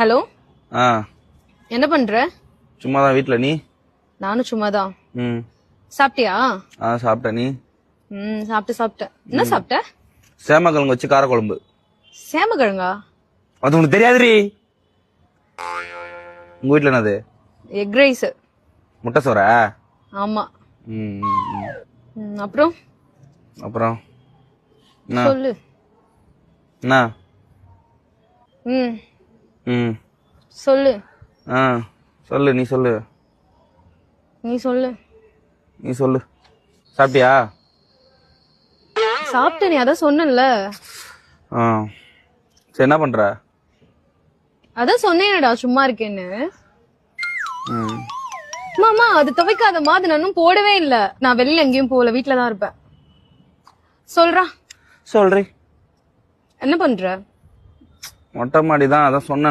Hello, ஆ என்ன பண்ற? சும்மா தான் வீட்ல. நீ? நானும் சும்மாதான். ம் சாப்பிட்டியா? சாப்பிட்டேன். நீ? சாப்பிட்டேன். என்ன சாப்பிட்ட? சேமக்கிழங்கு வச்சு காரக்குழம்பு. சேமக்கிழங்கா? அது உனக்கு தெரியாதுரி. உங்க வீட்ல என்னது? Egg rice. முட்டை சோறா? ஆமா. ம் அப்புறம் அப்புறம் என்ன? சொல்லு. என்ன? ம் ம் சொல்லு. சொல்லு. நீ சொல்லு. நீ சொல்லு. நீ சொல்லு. சாப்பிட்டியா? சாப்பிட்ட, நீ அதான் சொன்னல. சரி, என்ன பண்ற? அதான் சொன்னேனடா சும்மா இருக்கேன்னு. ம் மாமா அது துவைக்காதமா, அது நானும் போடவே இல்ல. நான் வெளியில எங்கேயும் போகல, வீட்டுலதான் இருப்பேன். சொல்றா. சொல்றி. என்ன பண்ற? மொட்டை மாடி தான், அதான் சொன்னேன்.